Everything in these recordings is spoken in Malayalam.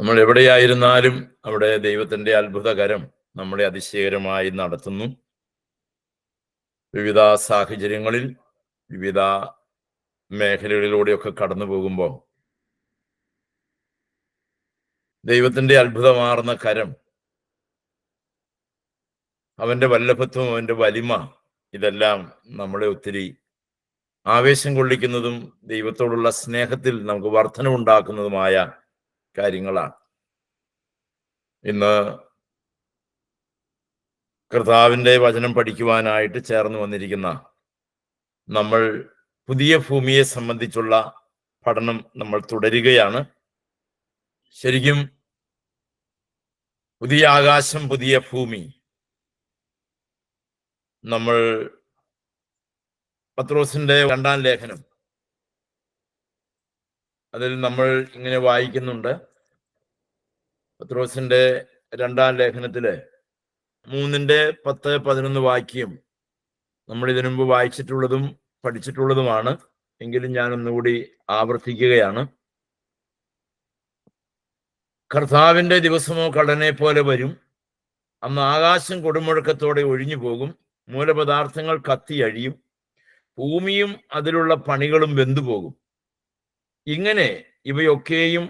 നമ്മൾ എവിടെയായിരുന്നാലും അവിടെ ദൈവത്തിന്റെ അത്ഭുതകരം നമ്മളെ അതിശയകരമായി നടത്തുന്നു. വിവിധ സാഹചര്യങ്ങളിൽ വിവിധ മേഖലകളിലൂടെയൊക്കെ കടന്നു പോകുമ്പോൾ ദൈവത്തിന്റെ അത്ഭുതമാർന്ന കരം, അവന്റെ വല്ലഭത്വം, അവന്റെ വലിമ, ഇതെല്ലാം നമ്മളെ ഒത്തിരി ആവേശം കൊള്ളിക്കുന്നതും ദൈവത്തോടുള്ള സ്നേഹത്തിൽ നമുക്ക് വർധനവുണ്ടാക്കുന്നതുമായ കാര്യങ്ങളാണ്. ഇന്ന് കർത്താവിന്റെ വചനം പഠിക്കുവാനായിട്ട് ചേർന്ന് വന്നിരിക്കുന്ന നമ്മൾ പുതിയ ഭൂമിയെ സംബന്ധിച്ചുള്ള പഠനം നമ്മൾ തുടരുകയാണ്. ശരിക്കും പുതിയ ആകാശം, പുതിയ ഭൂമി, നമ്മൾ പത്രോസിന്റെ 2-ാം ലേഖനം, അതിൽ നമ്മൾ ഇങ്ങനെ വായിക്കുന്നുണ്ട്. പത്രോസിന്റെ 2-ാം ലേഖനത്തില് 3:10-11 വാക്യം നമ്മൾ ഇതിനു മുമ്പ് വായിച്ചിട്ടുള്ളതും പഠിച്ചിട്ടുള്ളതുമാണ്. എങ്കിലും ഞാൻ ഒന്നുകൂടി ആവർത്തിക്കുകയാണ്. കർത്താവിന്റെ ദിവസമോ കള്ളനെ പോലെ വരും. അന്ന് ആകാശം കൊടുമുഴക്കത്തോടെ ഒഴിഞ്ഞു പോകും, മൂലപദാർത്ഥങ്ങൾ കത്തിയഴിയും, ഭൂമിയും അതിലുള്ള പണികളും വെന്തുപോകും. ഇങ്ങനെ ഇവയൊക്കെയും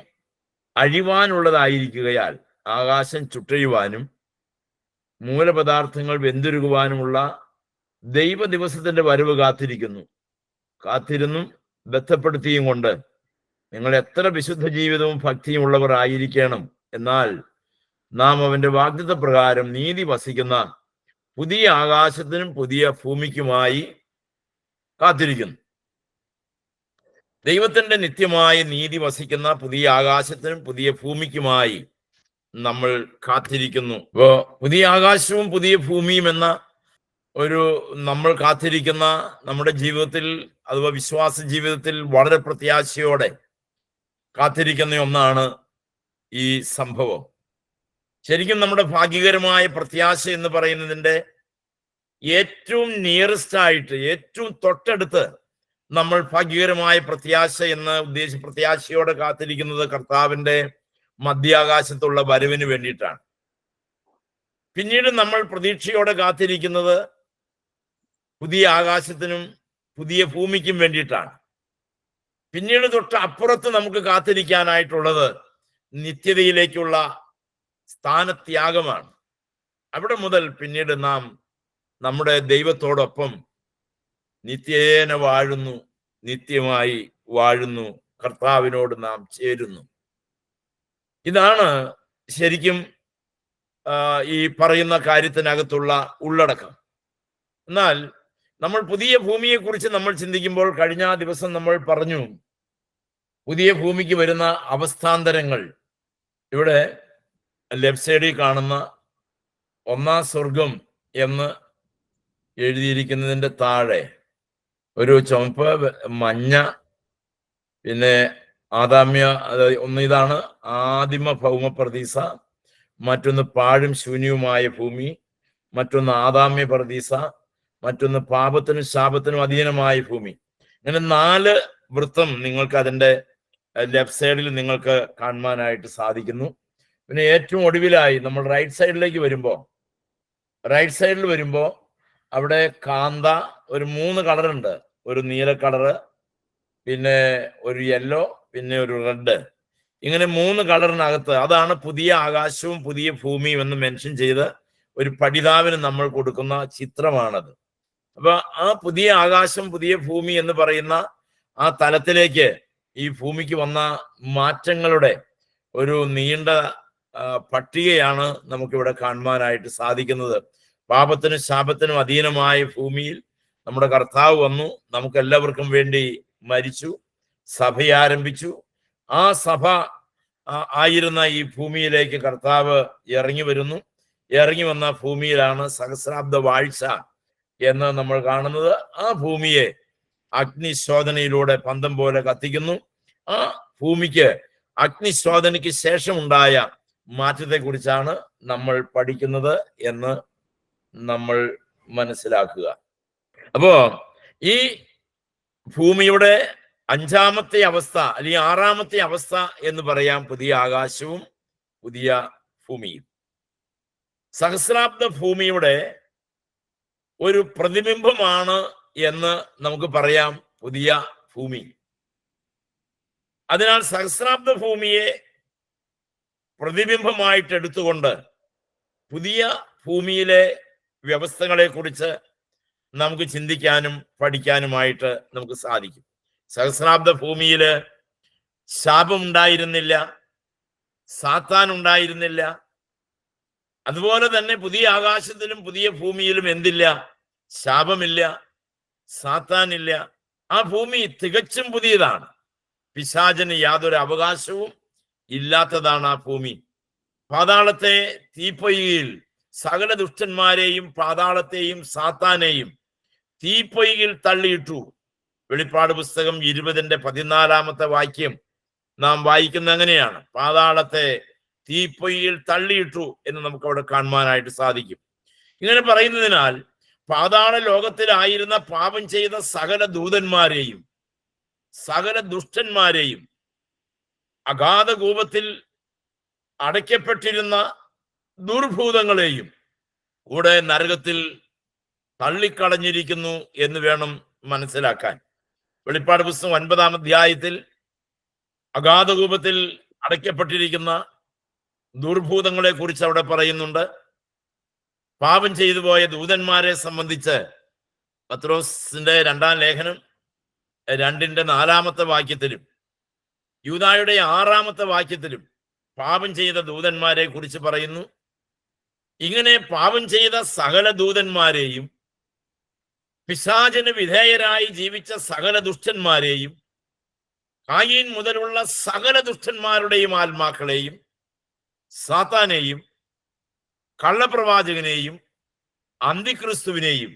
അഴിവാനുള്ളതായിരിക്കുകയാൽ ആകാശം ചുട്ടഴിവാനും മൂലപദാർത്ഥങ്ങൾ വെന്തുരുകുവാനുമുള്ള ദൈവ ദിവസത്തിന്റെ വരവ് കാത്തിരുന്നും ബന്ധപ്പെടുത്തിയും കൊണ്ട് നിങ്ങൾ എത്ര വിശുദ്ധ ജീവിതവും ഭക്തിയും ഉള്ളവർ ആയിരിക്കണം. എന്നാൽ നാം അവന്റെ വാഗ്ദത്ത പ്രകാരം നീതി വസിക്കുന്ന പുതിയ ആകാശത്തിനും പുതിയ ഭൂമിക്കുമായി കാത്തിരിക്കുന്നു. ദൈവത്തിന്റെ നിത്യമായ നീതി വസിക്കുന്ന പുതിയ ആകാശത്തിനും പുതിയ ഭൂമിക്കുമായി നമ്മൾ കാത്തിരിക്കുന്നു. ഇപ്പോ പുതിയ ആകാശവും പുതിയ ഭൂമിയും എന്ന നമ്മൾ കാത്തിരിക്കുന്ന നമ്മുടെ ജീവിതത്തിൽ, അഥവാ വിശ്വാസ ജീവിതത്തിൽ വളരെ പ്രത്യാശയോടെ കാത്തിരിക്കുന്ന ഒന്നാണ് ഈ സംഭവം. ശരിക്കും നമ്മുടെ ഭാഗ്യകരമായ പ്രത്യാശ എന്ന് പറയുന്നതിൻ്റെ ഏറ്റവും നിയറസ്റ്റ് ആയിട്ട്, ഏറ്റവും തൊട്ടടുത്ത് നമ്മൾ ഭാഗ്യകരമായ പ്രത്യാശ എന്ന് പ്രത്യാശയോടെ കാത്തിരിക്കുന്നത് കർത്താവിന്റെ മധ്യാകാശത്തുള്ള വരവിന് വേണ്ടിയിട്ടാണ്. പിന്നീട് നമ്മൾ പ്രതീക്ഷയോടെ കാത്തിരിക്കുന്നത് പുതിയ ആകാശത്തിനും പുതിയ ഭൂമിക്കും വേണ്ടിയിട്ടാണ്. പിന്നീട് തൊട്ട് അപ്പുറത്ത് നമുക്ക് കാത്തിരിക്കാനായിട്ടുള്ളത് നിത്യതയിലേക്കുള്ള സ്ഥാനത്യാഗമാണ്. അവിടെ മുതൽ പിന്നീട് നാം നമ്മുടെ ദൈവത്തോടൊപ്പം നിത്യേന വാഴുന്നു, നിത്യമായി വാഴുന്നു, കർത്താവിനോട് നാം ചേരുന്നു. ഇതാണ് ശരിക്കും ഈ പറയുന്ന കാര്യത്തിനകത്തുള്ള ഉള്ളടക്കം. എന്നാൽ നമ്മൾ പുതിയ ഭൂമിയെക്കുറിച്ച് നമ്മൾ ചിന്തിക്കുമ്പോൾ, കഴിഞ്ഞ ദിവസം നമ്മൾ പറഞ്ഞു പുതിയ ഭൂമിക്ക് വരുന്ന അവസ്ഥാന്തരങ്ങൾ. ഇവിടെ ലെഫ്റ്റ് സൈഡിൽ കാണുന്ന 1-ാം സ്വർഗം എന്ന് എഴുതിയിരിക്കുന്നതിൻ്റെ താഴെ ഒരു ചുവപ്പ്, മഞ്ഞ, പിന്നെ ആദാമ്യ, ഇതാണ് ആദിമ ഭൗമ പ്രതീസ, മറ്റൊന്ന് പാഴും ശൂന്യവുമായ ഭൂമി, മറ്റൊന്ന് ആദാമ്യ പ്രതീസ, മറ്റൊന്ന് പാപത്തിനും ശാപത്തിനും അധീനമായ ഭൂമി. ഇങ്ങനെ 4 വൃത്തം നിങ്ങൾക്ക് അതിൻ്റെ ലെഫ്റ്റ് സൈഡിൽ നിങ്ങൾക്ക് കാണുവാനായിട്ട് സാധിക്കുന്നു. പിന്നെ ഏറ്റവും ഒടുവിലായി നമ്മൾ റൈറ്റ് സൈഡിൽ വരുമ്പോൾ അവിടെ കാന്ത ഒരു 3 കളറുണ്ട്. ഒരു നീല കളറ്, പിന്നെ ഒരു യെല്ലോ, പിന്നെ ഒരു റെഡ്. ഇങ്ങനെ 3 കളറിനകത്ത്, അതാണ് പുതിയ ആകാശവും പുതിയ ഭൂമിയും എന്ന് മെൻഷൻ ചെയ്ത് ഒരു പഠിതാവിന് നമ്മൾ കൊടുക്കുന്ന ചിത്രമാണത്. അപ്പൊ ആ പുതിയ ആകാശം പുതിയ ഭൂമി എന്ന് പറയുന്ന ആ തലത്തിലേക്ക് ഈ ഭൂമിക്ക് വന്ന മാറ്റങ്ങളുടെ ഒരു നീണ്ട പട്ടികയാണ് നമുക്കിവിടെ കാണുവാനായിട്ട് സാധിക്കുന്നത്. പാപത്തിനും ശാപത്തിനും അധീനമായ ഭൂമിയിൽ നമ്മുടെ കർത്താവ് വന്നു, നമുക്ക് എല്ലാവർക്കും വേണ്ടി മരിച്ചു, സഭ ആരംഭിച്ചു. ആ സഭ ആയിരുന്ന ഈ ഭൂമിയിലേക്ക് കർത്താവ് ഇറങ്ങി വരുന്നു. ഇറങ്ങി വന്ന ഭൂമിയിലാണ് സഹസ്രാബ്ദ വാഴ്ച എന്ന് നമ്മൾ കാണുന്നത്. ആ ഭൂമിയെ അഗ്നിശോധനയിലൂടെ പന്തം പോലെ കത്തിക്കുന്നു. ആ ഭൂമിക്ക് അഗ്നിശോധനയ്ക്ക് ശേഷമുണ്ടായ മാറ്റത്തെക്കുറിച്ചാണ് നമ്മൾ പഠിക്കുന്നത് എന്ന് നമ്മൾ മനസ്സിലാക്കുക. അപ്പോ ഈ ഭൂമിയുടെ 5-ാമത്തെ അവസ്ഥ അല്ലെങ്കിൽ 6-ാമത്തെ അവസ്ഥ എന്ന് പറയാം പുതിയ ആകാശവും പുതിയ ഭൂമിയിൽ. സഹസ്രാബ്ദ ഭൂമിയുടെ ഒരു പ്രതിബിംബമാണ് എന്ന് നമുക്ക് പറയാം പുതിയ ഭൂമി. അതിനാൽ സഹസ്രാബ്ദ ഭൂമിയെ പ്രതിബിംബമായിട്ട് എടുത്തുകൊണ്ട് പുതിയ ഭൂമിയിലെ വ്യവസ്ഥകളെ കുറിച്ച് നമുക്ക് ചിന്തിക്കാനും പഠിക്കാനുമായിട്ട് നമുക്ക് സാധിക്കും. സഹസ്രാബ്ദ ഭൂമിയിൽ ശാപമുണ്ടായിരുന്നില്ല, സാത്താൻ ഉണ്ടായിരുന്നില്ല. അതുപോലെ തന്നെ പുതിയ ആകാശത്തിലും പുതിയ ഭൂമിയിലും എന്തില്ല? ശാപമില്ല, സാത്താനില്ല. ആ ഭൂമി തികച്ചും പുതിയതാണ്. പിശാചിന് യാതൊരു അവകാശവും ഇല്ലാത്തതാണ് ആ ഭൂമി. പാതാളത്തെ തീപ്പൊയ്കയിൽ സകല ദുഷ്ടന്മാരെയും പാതാളത്തെയും സാത്താനെയും തീപ്പൊയ്കയിൽ തള്ളിയിട്ടു. വെളിപ്പാട് പുസ്തകം 20:14 വാക്യം നാം വായിക്കുന്ന അങ്ങനെയാണ്. പാതാളത്തെ തീപ്പൊയ്കയിൽ തള്ളിയിട്ടു എന്ന് നമുക്ക് അവിടെ കാണുവാനായിട്ട് സാധിക്കും. ഇങ്ങനെ പറയുന്നതിനാൽ പാതാള ലോകത്തിലായിരുന്ന പാപം ചെയ്ത സകല ദൂതന്മാരെയും സകല ദുഷ്ടന്മാരെയും അഗാധ കൂപത്തിൽ അടയ്ക്കപ്പെട്ടിരുന്ന ദുർഭൂതങ്ങളെയും കൂടെ നരകത്തിൽ തള്ളിക്കളഞ്ഞിരിക്കുന്നു എന്ന് വേണം മനസ്സിലാക്കാൻ. വെളിപ്പാട് പുസ്തകം 9-ാം അധ്യായത്തിൽ അഗാധ കൂപത്തിൽ അടയ്ക്കപ്പെട്ടിരിക്കുന്ന ദുർഭൂതങ്ങളെ കുറിച്ച് അവിടെ പറയുന്നുണ്ട്. പാപം ചെയ്തു പോയ ദൂതന്മാരെ സംബന്ധിച്ച് പത്രോസിന്റെ 2-ാം ലേഖനം 2:4 വാക്യത്തിലും യൂദായുടെ 6-ാമത്തെ വാക്യത്തിലും പാപം ചെയ്ത ദൂതന്മാരെ കുറിച്ച് പറയുന്നു. ഇങ്ങനെ പാപം ചെയ്ത സകല ദൂതന്മാരെയും പിശാചിന് വിധേയരായി ജീവിച്ച സകല ദുഷ്ടന്മാരെയും കായീൻ മുതലുള്ള സകല ദുഷ്ടന്മാരുടെയും ആത്മാക്കളെയും സാത്താനെയും കള്ളപ്രവാചകനെയും അന്തിക്രിസ്തുവിനെയും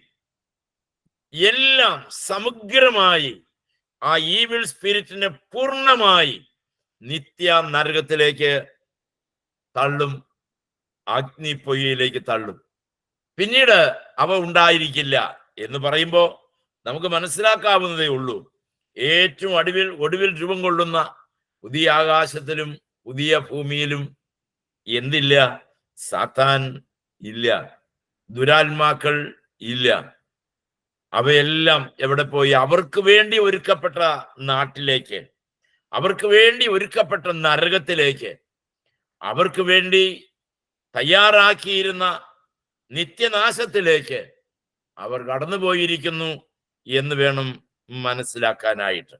എല്ലാം സമഗ്രമായി ആ ഈവിൾ സ്പിരിറ്റിനെ പൂർണ്ണമായി നിത്യ നരകത്തിലേക്ക് തള്ളും, അഗ്നിപ്പൊയ്യയിലേക്ക് തള്ളും. പിന്നീട് അവ ഉണ്ടായിരിക്കില്ല എന്ന് പറയുമ്പോൾ നമുക്ക് മനസ്സിലാക്കാവുന്നതേ ഉള്ളൂ. ഏറ്റവും ഒടുവിൽ രൂപം കൊള്ളുന്ന പുതിയ ആകാശത്തിലും പുതിയ ഭൂമിയിലും എന്തില്ല? സാത്താൻ ഇല്ല, ദുരാത്മാക്കൾ ഇല്ല. അവയെല്ലാം എവിടെ പോയി? അവർക്ക് വേണ്ടി ഒരുക്കപ്പെട്ട നാട്ടിലേക്ക്, അവർക്ക് വേണ്ടി ഒരുക്കപ്പെട്ട നരകത്തിലേക്ക്, അവർക്ക് വേണ്ടി തയ്യാറാക്കിയിരുന്ന നിത്യനാശത്തിലേക്ക് അവർ കടന്നുപോയിരിക്കുന്നു എന്ന് വേണം മനസ്സിലാക്കാനായിട്ട്.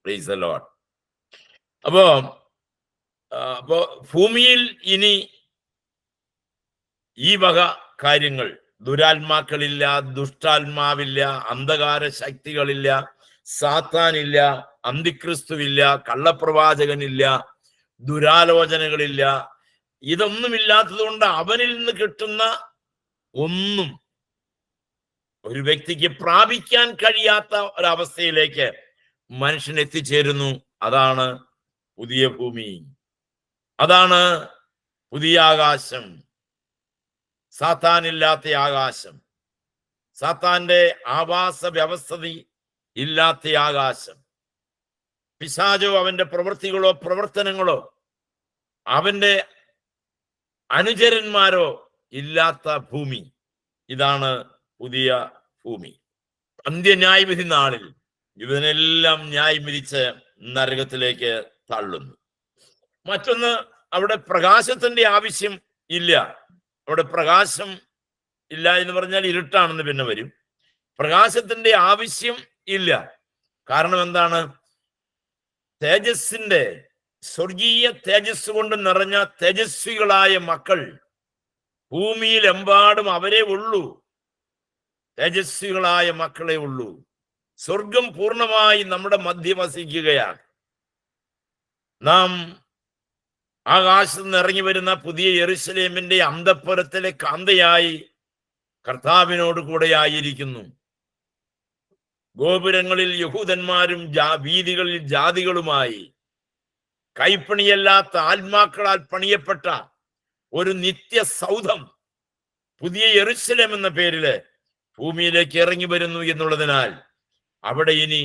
Praise the Lord. അപ്പോ ഭൂമിയിൽ ഇനി ഈ വക കാര്യങ്ങൾ, ദുരാത്മാക്കളില്ല, ദുഷ്ടാത്മാവില്ല, അന്ധകാര ശക്തികളില്ല, സാത്താനില്ല, അന്തിക്രിസ്തുവില്ല, കള്ളപ്രവാചകനില്ല, ദുരാലോചനകളില്ല. ഇതൊന്നുമില്ലാത്തത് കൊണ്ട് അവനിൽ നിന്ന് കിട്ടുന്ന ഒന്നും ഒരു വ്യക്തിക്ക് പ്രാപിക്കാൻ കഴിയാത്ത ഒരവസ്ഥയിലേക്ക് മനുഷ്യൻ എത്തിച്ചേരുന്നു. അതാണ് പുതിയ ഭൂമി, അതാണ് പുതിയ ആകാശം, സാത്താനില്ലാത്ത ആകാശം, സാത്താന്റെ ആവാസ വ്യവസ്ഥിതി ഇല്ലാത്ത ആകാശം, പിശാചോ അവന്റെ പ്രവൃത്തികളോ പ്രവർത്തനങ്ങളോ അവന്റെ അനുചരന്മാരോ ഇല്ലാത്ത ഭൂമി. ഇതാണ് പുതിയ ഭൂമി. അന്ത്യന്യായവിധി നാളിൽ ഇവനെല്ലാം ന്യായം വിധിച്ച് നരകത്തിലേക്ക് തള്ളുന്നു. മറ്റൊന്ന്, അവിടെ പ്രകാശത്തിന്റെ ആവശ്യം ഇല്ല. അവിടെ പ്രകാശം ഇല്ല എന്ന് പറഞ്ഞാൽ ഇരുട്ടാണെന്ന് പിന്നെ വരും. പ്രകാശത്തിന്റെ ആവശ്യം ഇല്ല. കാരണം എന്താണ്? തേജസ്സിന്റെ, സ്വർഗീയ തേജസ് കൊണ്ട് നിറഞ്ഞ തേജസ്വികളായ മക്കൾ ഭൂമിയിലെമ്പാടും അവരെ ഉള്ളൂ. തേജസ്വികളായ മക്കളെ ഉള്ളൂ. സ്വർഗം പൂർണ്ണമായി നമ്മുടെ മധ്യ വസിക്കുകയാണ്. നാം ആകാശത്ത് നിന്ന് ഇറങ്ങി വരുന്ന പുതിയ യെരൂശലേമിന്റെ അന്തഃപുരത്തിലെ കാന്തയായി കർത്താവിനോട് കൂടെ ആയിരിക്കുന്നു. ഗോപുരങ്ങളിൽ യഹൂദന്മാരും വീതികളിൽ ജാതികളുമായി കൈപ്പണിയല്ലാത്ത ആത്മാക്കളാൽ പണിയപ്പെട്ട ഒരു നിത്യ സൗധം പുതിയ യെരൂശലേം എന്ന പേരില് ഭൂമിയിലേക്ക് ഇറങ്ങി വരുന്നു എന്നുള്ളതിനാൽ അവിടെ ഇനി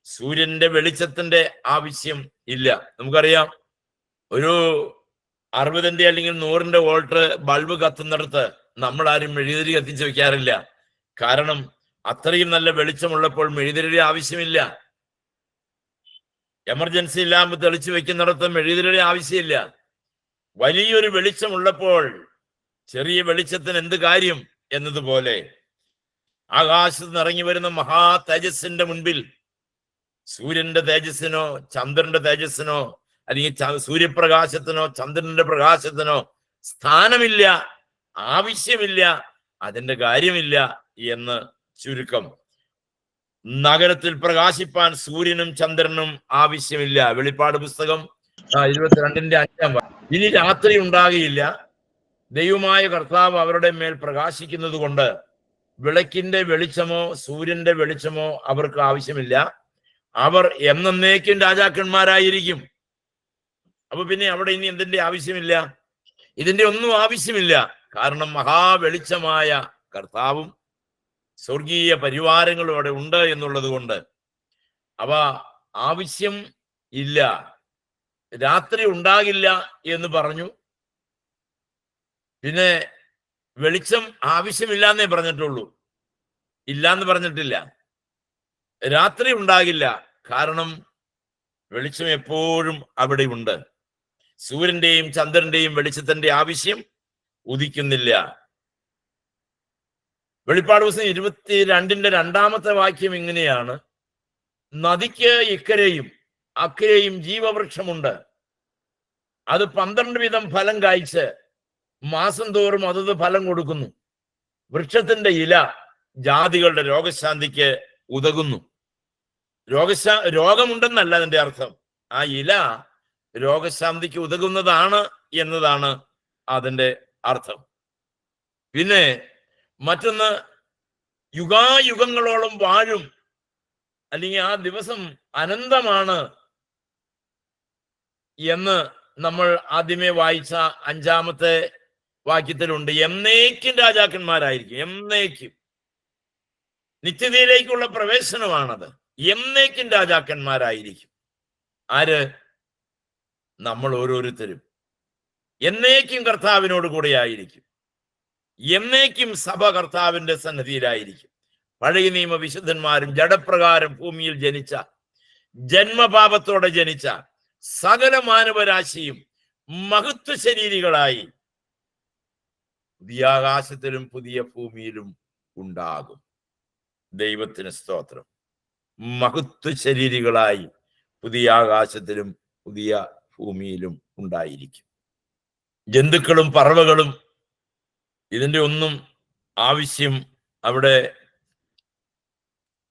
സൂര്യന്റെ വെളിച്ചത്തിന്റെ ആവശ്യം ഇല്ല. നമുക്കറിയാം, ഒരു 60 അല്ലെങ്കിൽ 100 വോൾട്ട് ബൾബ് കത്തുന്നിടത്ത് നമ്മൾ ആരും മെഴുകുതിരി കത്തിച്ച് വെക്കാറില്ല. കാരണം അത്രയും നല്ല വെളിച്ചമുള്ളപ്പോൾ മെഴുകുതിരിയുടെ ആവശ്യമില്ല. എമർജൻസി ലാമ്പ് തെളിച്ചു വെക്കുന്നിടത്ത് മെഴുകുതിരിയുടെ ആവശ്യമില്ല. വലിയൊരു വെളിച്ചമുള്ളപ്പോൾ ചെറിയ വെളിച്ചത്തിന് എന്ത് കാര്യം എന്നതുപോലെ ആകാശത്ത് നിന്ന് ഇറങ്ങി വരുന്ന മഹാ തേജസ്സിന്റെ മുൻപിൽ സൂര്യന്റെ തേജസ്സിനോ ചന്ദ്രന്റെ തേജസ്സിനോ അല്ലെങ്കിൽ സൂര്യപ്രകാശത്തിനോ ചന്ദ്രന്റെ പ്രകാശത്തിനോ സ്ഥാനമില്ല, ആവശ്യമില്ല, അതിന്റെ കാര്യമില്ല എന്ന് ചുരുക്കം. നഗരത്തിൽ പ്രകാശിപ്പാൻ സൂര്യനും ചന്ദ്രനും ആവശ്യമില്ല. വെളിപ്പാട് പുസ്തകം 22-ന്റെ 5-ാം വാക്യം. ഇനി രാത്രി ഉണ്ടാകുകയില്ല, ദൈവമായ കർത്താവ് അവരുടെ മേൽ പ്രകാശിക്കുന്നത് കൊണ്ട് വിളക്കിന്റെ വെളിച്ചമോ സൂര്യന്റെ വെളിച്ചമോ അവർക്ക് ആവശ്യമില്ല. അവർ എന്നേക്കും രാജാക്കന്മാരായിരിക്കും. അപ്പൊ പിന്നെ അവിടെ ഇനി എന്തിന്റെ ആവശ്യമില്ല? ഇതിന്റെ ഒന്നും ആവശ്യമില്ല. കാരണം മഹാവെളിച്ചമായ കർത്താവും സ്വർഗീയ പരിവാരങ്ങളും അവിടെ ഉണ്ട് എന്നുള്ളത് കൊണ്ട് അവ ആവശ്യം ഇല്ല. രാത്രി ഉണ്ടാകില്ല എന്ന് പറഞ്ഞു. പിന്നെ വെളിച്ചം ആവശ്യമില്ല എന്നേ പറഞ്ഞിട്ടുള്ളൂ, ഇല്ലാന്ന് പറഞ്ഞിട്ടില്ല. രാത്രി ഉണ്ടാകില്ല, കാരണം വെളിച്ചം എപ്പോഴും അവിടെ ഉണ്ട്. സൂര്യന്റെയും ചന്ദ്രന്റെയും വെളിച്ചത്തിന്റെ ആവശ്യം ഉദിക്കുന്നില്ല. വെളിപ്പാട് പുസ്തകം 22-ന്റെ 2-ാമത്തെ വാക്യം ഇങ്ങനെയാണ്: നദിക്ക് ഇക്കരെയും അക്കരെയും ജീവവൃക്ഷമുണ്ട്. അത് 12 വീതം ഫലം കായ്ച്ച് മാസം തോറും അതത് ഫലം കൊടുക്കുന്നു. വൃക്ഷത്തിന്റെ ഇല ജാതികളുടെ രോഗശാന്തിക്ക് ഉതകുന്നു. രോഗമുണ്ടെന്നല്ല അതിന്റെ അർത്ഥം. ആ ഇല രോഗശാന്തിക്ക് ഉതകുന്നതാണ് എന്നതാണ് അതിന്റെ അർത്ഥം. പിന്നെ മറ്റൊന്ന്, യുഗായുഗങ്ങളോളം വാഴും, അല്ലെങ്കിൽ ആ ദിവസം അനന്തമാണ് എന്ന് നമ്മൾ ആദ്യമേ വായിച്ച 5-ാമത്തെ വാക്യത്തിലുണ്ട്. എന്നേക്കും രാജാക്കന്മാരായിരിക്കും. എന്നേക്കും നിത്യതയിലേക്കുള്ള പ്രവേശനമാണത്. എന്നേക്കും രാജാക്കന്മാരായിരിക്കും. ആര്? നമ്മൾ ഓരോരുത്തരും എന്നേക്കും കർത്താവിനോട് കൂടെ ആയിരിക്കും. എന്നേക്കും സഭ കർത്താവിന്റെ സന്നിധിയിലായിരിക്കും. പഴയ നിയമ വിശുദ്ധന്മാരും ജഡപ്രകാരം ഭൂമിയിൽ ജനിച്ച, ജന്മപാപത്തോടെ ജനിച്ച സകല മാനവരാശിയും മഹത്വ ശരീരികളായി പുതിയ ആകാശത്തിലും പുതിയ ഭൂമിയിലും ഉണ്ടാകും. ദൈവത്തിന് സ്തോത്രം. മഹത്വ ശരീരികളായി പുതിയ ആകാശത്തിലും പുതിയ ഭൂമിയിലും ഉണ്ടായിരിക്കും. ജന്തുക്കളും പറവകളും ഇതിന്റെ ഒന്നും ആവശ്യം അവിടെ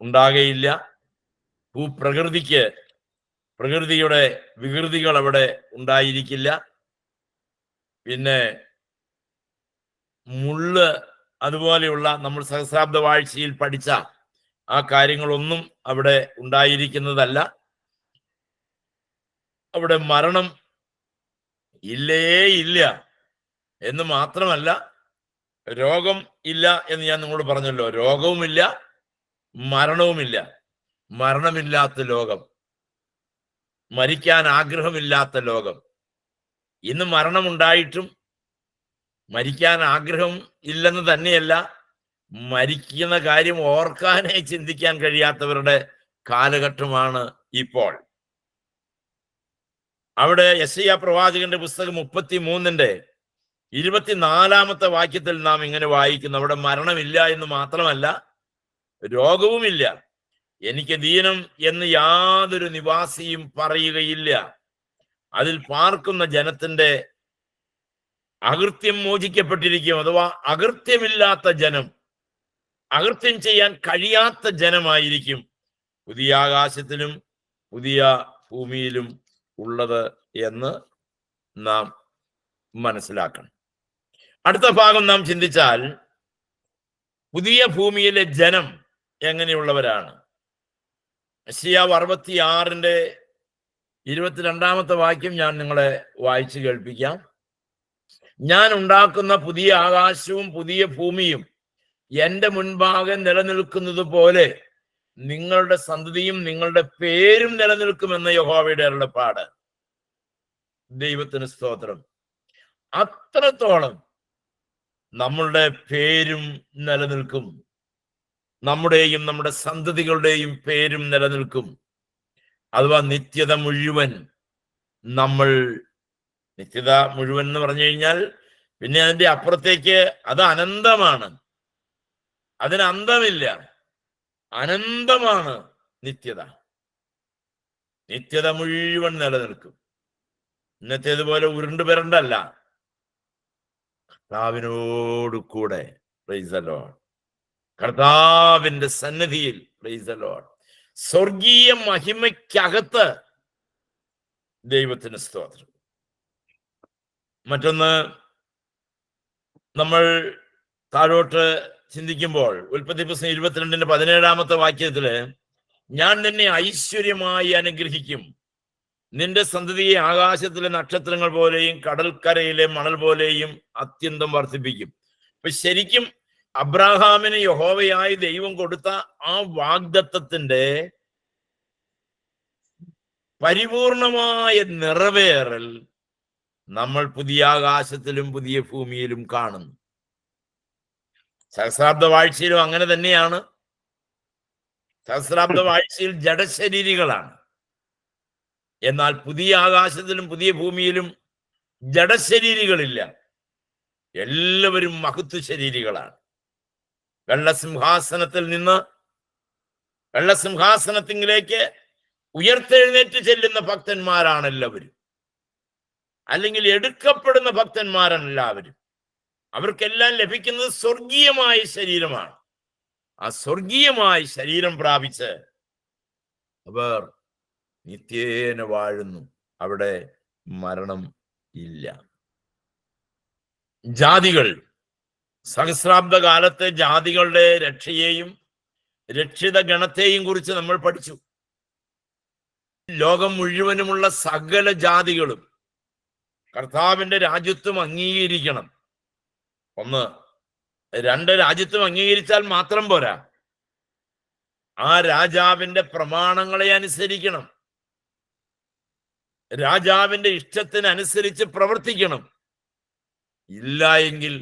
ഉണ്ടാകയില്ല. പ്രകൃതിയുടെ വികൃതികൾ അവിടെ ഉണ്ടായിരിക്കില്ല. പിന്നെ മുള്ള് അതുപോലെയുള്ള നമ്മൾ സഹസ്രാബ്ദ വാഴ്ചയിൽ പഠിച്ച ആ കാര്യങ്ങളൊന്നും അവിടെ ഉണ്ടായിരിക്കുന്നതല്ല. അവിടെ മരണം ഇല്ല എന്ന് മാത്രമല്ല, രോഗം ഇല്ല എന്ന് ഞാൻ നിങ്ങളോട് പറഞ്ഞല്ലോ. രോഗവുമില്ല, മരണവുമില്ല. മരണമില്ലാത്ത ലോകം, മരിക്കാൻ ആഗ്രഹമില്ലാത്ത ലോകം. ഇന്ന് മരണമുണ്ടായിട്ടും മരിക്കാൻ ആഗ്രഹം ഇല്ലെന്ന് തന്നെയല്ല, മരിക്കുന്ന കാര്യം ഓർക്കാനേ ചിന്തിക്കാൻ കഴിയാത്തവരുടെ കാലഘട്ടമാണ് ഇപ്പോൾ. അവിടെ യെശയ്യാ പ്രവാചകന്റെ പുസ്തകം 33-ന്റെ 24-ാമത്തെ വാക്യത്തിൽ നാം ഇങ്ങനെ വായിക്കുന്നു. അവിടെ മരണമില്ല എന്ന് മാത്രമല്ല, രോഗവുമില്ല. എനിക്ക് ദീനം എന്ന് യാതൊരു നിവാസിയും പറയുകയില്ല. അതിൽ പാർക്കുന്ന ജനത്തിന്റെ അകൃത്യം മോചിക്കപ്പെട്ടിരിക്കും. അഥവാ അകൃത്യമില്ലാത്ത ജനം, അകൃത്യം ചെയ്യാൻ കഴിയാത്ത ജനമായിരിക്കും പുതിയ ആകാശത്തിലും പുതിയ ഭൂമിയിലും ഉള്ളത് എന്ന് നാം മനസ്സിലാക്കണം. അടുത്ത ഭാഗം നാം ചിന്തിച്ചാൽ, പുതിയ ഭൂമിയിലെ ജനം എങ്ങനെയുള്ളവരാണ്? യെശയ്യാവ് 66-ന്റെ 22-ാമത്തെ വാക്യം ഞാൻ നിങ്ങളെ വായിച്ചു കേൾപ്പിക്കാം. ഞാൻ ഉണ്ടാക്കുന്ന പുതിയ ആകാശവും പുതിയ ഭൂമിയും എന്റെ മുൻപാകെ നിലനിൽക്കുന്നത് പോലെ നിങ്ങളുടെ സന്തതിയും നിങ്ങളുടെ പേരും നിലനിൽക്കുമെന്ന് യഹോവയുടെ അരുളപ്പാട്. ദൈവത്തിന് സ്തോത്രം. അത്രത്തോളം നമ്മളുടെ പേരും നിലനിൽക്കും, നമ്മുടെയും നമ്മുടെ സന്തതികളുടെയും പേരും നിലനിൽക്കും. അഥവാ നിത്യത മുഴുവൻ നമ്മൾ, നിത്യത മുഴുവൻ എന്ന് പറഞ്ഞു കഴിഞ്ഞാൽ പിന്നെ അതിന്റെ അപ്പുറത്തേക്ക് അത് അനന്തമാണ്, അതിന് അന്തമില്ല, അനന്തമാണ് നിത്യത. നിത്യത മുഴുവൻ നിലനിൽക്കും. ഇന്നത്തേതുപോലെ ഉരുണ്ടു പിരണ്ടല്ല, കർത്താവിനോട് കൂടെ. Praise the Lord. കർത്താവിന്റെ സന്നിധിയിൽ. Praise the Lord. സ്വർഗീയ മഹിമയ്ക്കകത്ത് ദൈവത്തിന് സ്തോത്രം. മറ്റൊന്ന്, നമ്മൾ താഴോട്ട് ചിന്തിക്കുമ്പോൾ ഉൽപ്പത്തി പുസ്തകം 22:17 വാക്യത്തില്, ഞാൻ നിന്നെ ഐശ്വര്യമായി അനുഗ്രഹിക്കും, നിന്റെ സന്തതിയെ ആകാശത്തിലെ നക്ഷത്രങ്ങൾ പോലെയും കടൽക്കരയിലെ മണൽ പോലെയും അത്യന്തം വർദ്ധിപ്പിക്കും. അപ്പൊ ശരിക്കും അബ്രാഹാമിന് യഹോവയായി ദൈവം കൊടുത്ത ആ വാഗ്ദത്തത്തിന്റെ പരിപൂർണമായ നിറവേറൽ നമ്മൾ പുതിയ ആകാശത്തിലും പുതിയ ഭൂമിയിലും കാണുന്നു. സഹസ്രാബ്ദ വാഴ്ചയിലും അങ്ങനെ തന്നെയാണ്. സഹസ്രാബ്ദ വാഴ്ചയിൽ ജഡശരീരികളാണ്. എന്നാൽ പുതിയ ആകാശത്തിലും പുതിയ ഭൂമിയിലും ജഡശരീരികളില്ല, എല്ലാവരും മഹത്വ ശരീരികളാണ്. വെള്ളസിംഹാസനത്തിൽ നിന്ന് വെള്ളസിംഹാസനത്തിലേക്ക് ഉയർത്തെഴുന്നേറ്റ് ചെല്ലുന്ന ഭക്തന്മാരാണ് എല്ലാവരും, അല്ലെങ്കിൽ എടുക്കപ്പെടുന്ന ഭക്തന്മാരാണ് എല്ലാവരും. അവർക്കെല്ലാം ലഭിക്കുന്നത് സ്വർഗീയമായ ശരീരമാണ്. ആ സ്വർഗീയമായ ശരീരം പ്രാപിച്ച് അവർ നിത്യേന വാഴുന്നു. അവിടെ മരണം ഇല്ല. ജാതികൾ, സഹസ്രാബ്ദ കാലത്തെ ജാതികളുടെ രക്ഷയെയും രക്ഷിത ഗണത്തെയും കുറിച്ച് നമ്മൾ പഠിച്ചു. ലോകം മുഴുവനുമുള്ള സകല ജാതികളും കർത്താവിന്റെ രാജ്യത്വം അംഗീകരിക്കണം. ഒന്ന്. രണ്ട്, രാജ്യത്വം അംഗീകരിച്ചാൽ മാത്രം പോരാ, ആ രാജാവിന്റെ പ്രമാണങ്ങളെ അനുസരിക്കണം, രാജാവിന്റെ ഇഷ്ടത്തിനനുസരിച്ച് പ്രവർത്തിക്കണം. ഇല്ല എങ്കിൽ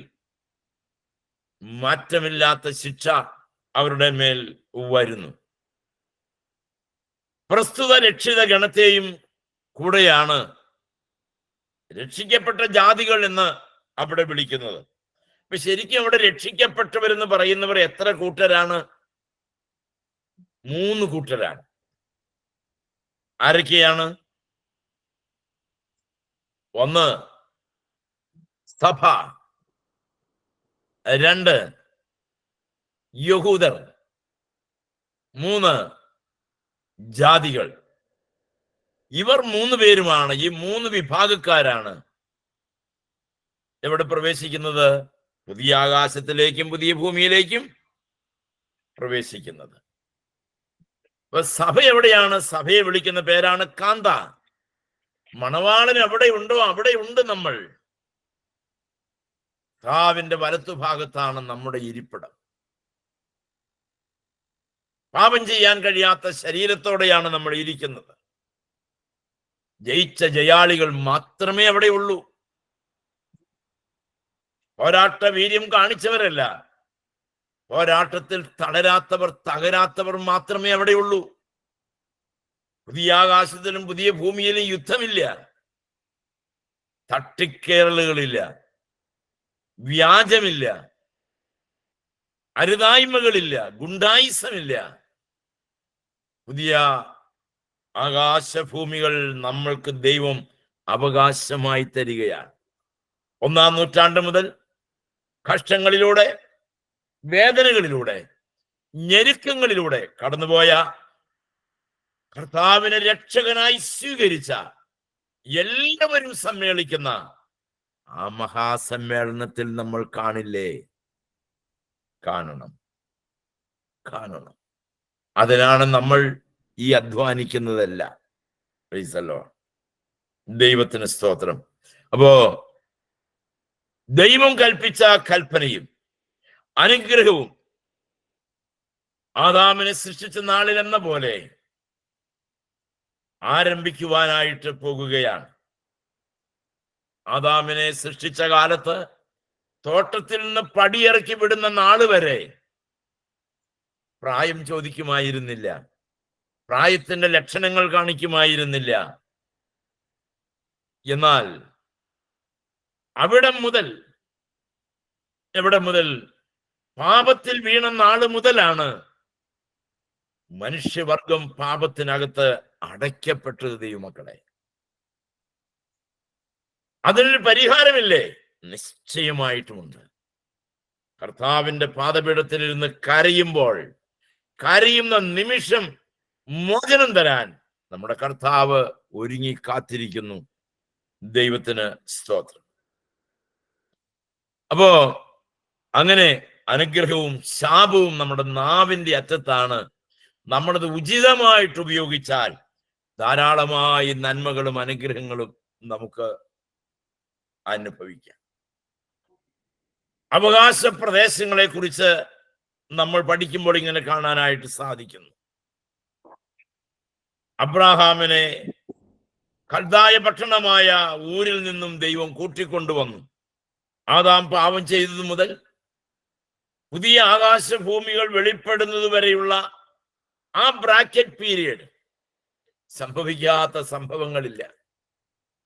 മാറ്റമില്ലാത്ത ശിക്ഷ അവരുടെ മേൽ വരുന്നു. പ്രസ്തുത രക്ഷിത ഗണത്തെയും കൂടെയാണ് രക്ഷിക്കപ്പെട്ട ജാതികൾ എന്ന് അവിടെ വിളിക്കുന്നത്. അപ്പൊ ശരിക്കും അവിടെ രക്ഷിക്കപ്പെട്ടവരെന്ന് പറയുന്നവർ എത്ര കൂട്ടരാണ്? 3 കൂട്ടരാണ്. ആരൊക്കെയാണ്? ഒന്ന്, സഭ. 2, യഹൂദർ. 3, ജാതികൾ. ഇവർ 3 പേരുമാണ്, ഈ 3 വിഭാഗക്കാരാണ് എവിടെ പ്രവേശിക്കുന്നത്? പുതിയ ആകാശത്തിലേക്കും പുതിയ ഭൂമിയിലേക്കും പ്രവേശിക്കുന്നത്. അപ്പൊ സഭ എവിടെയാണ്? സഭയെ വിളിക്കുന്ന പേരാണ് കാന്ത. മണവാളൻ എവിടെ ഉണ്ടോ അവിടെ ഉണ്ട് നമ്മൾ. കർത്താവിന്റെ വലത്തുഭാഗത്താണ് നമ്മുടെ ഇരിപ്പിടം. പാപം ചെയ്യാൻ കഴിയാത്ത ശരീരത്തോടെയാണ് നമ്മൾ ഇരിക്കുന്നത്. ജയിച്ച ജയാളികൾ മാത്രമേ അവിടെ ഉള്ളൂ. പോരാട്ട വീര്യം കാണിച്ചവരല്ല, പോരാട്ടത്തിൽ തളരാത്തവർ, തകരാത്തവർ മാത്രമേ അവിടെയുള്ളൂ. പുതിയ ആകാശത്തിലും പുതിയ ഭൂമിയിലും യുദ്ധമില്ല, തട്ടിക്കേറലുകളില്ല, വ്യാജമില്ല, അരുതായ്മകളില്ല, ഗുണ്ടായിസമില്ല. പുതിയ ആകാശഭൂമികൾ നമ്മൾക്ക് ദൈവം അവകാശമായി തരികയാണ്. 1-ാം നൂറ്റാണ്ട് മുതൽ കഷ്ടങ്ങളിലൂടെ, വേദനകളിലൂടെ, ഞെരുക്കങ്ങളിലൂടെ കടന്നുപോയ, കർത്താവിനെ രക്ഷകനായി സ്വീകരിച്ച എല്ലാവരും സമ്മേളിക്കുന്ന ആ മഹാസമ്മേളനത്തിൽ നമ്മൾ കാണില്ലേ? കാണണം. അതിനാണ് നമ്മൾ ഈ അധ്വാനിക്കുന്നതല്ല. Praise the Lord. ദൈവത്തിന് സ്തോത്രം. അപ്പോ ദൈവം കൽപ്പിച്ച കൽപ്പനയും അനുഗ്രഹവും ആദാമിനെ സൃഷ്ടിച്ച നാളിൽ എന്ന പോലെ ആരംഭിക്കുവാനായിട്ട് പോകുകയാണ്. ആദാമിനെ സൃഷ്ടിച്ച കാലത്ത് തോട്ടത്തിൽ നിന്ന് പടിയിറക്കി വിടുന്ന നാള് വരെ പ്രായം ചോദിക്കുമായിരുന്നില്ല, പ്രായത്തിന്റെ ലക്ഷണങ്ങൾ കാണിക്കുമായിരുന്നില്ല. എന്നാൽ എവിടെ മുതൽ പാപത്തിൽ വീണ നാള് മുതലാണ് മനുഷ്യവർഗം പാപത്തിനകത്ത് അടയ്ക്കപ്പെട്ടത്. ദൈവമക്കളെ, അതിനൊരു പരിഹാരമില്ലേ? നിശ്ചയമായിട്ടുമുണ്ട്. കർത്താവിന്റെ പാദപീഠത്തിലിരുന്ന് കരയുന്ന നിമിഷം മോചനം തരാൻ നമ്മുടെ കർത്താവ് ഒരുങ്ങി കാത്തിരിക്കുന്നു. ദൈവത്തിന് സ്തോത്രം. അപ്പോ അങ്ങനെ അനുഗ്രഹവും ശാപവും നമ്മുടെ നാവിന്റെ അറ്റത്താണ്. നമ്മളത് ഉചിതമായിട്ട് ഉപയോഗിച്ചാൽ ധാരാളമായി നന്മകളും അനുഗ്രഹങ്ങളും നമുക്ക് അനുഭവിക്കാം. അവകാശ പ്രദേശങ്ങളെ കുറിച്ച് നമ്മൾ പഠിക്കുമ്പോൾ ഇങ്ങനെ കാണാനായിട്ട് സാധിക്കുന്നു. അബ്രാഹാമിനെ കൽദായ പട്ടണമായ ഊരിൽ നിന്നും ദൈവം കൂട്ടിക്കൊണ്ടുവന്നു. ആദാം പാപം ചെയ്തത് മുതൽ പുതിയ ആകാശഭൂമികൾ വെളിപ്പെടുന്നത് വരെയുള്ള ആ ബ്രാക്കറ്റ് പീരിയഡ് സംഭവിക്കാത്ത സംഭവങ്ങളില്ല,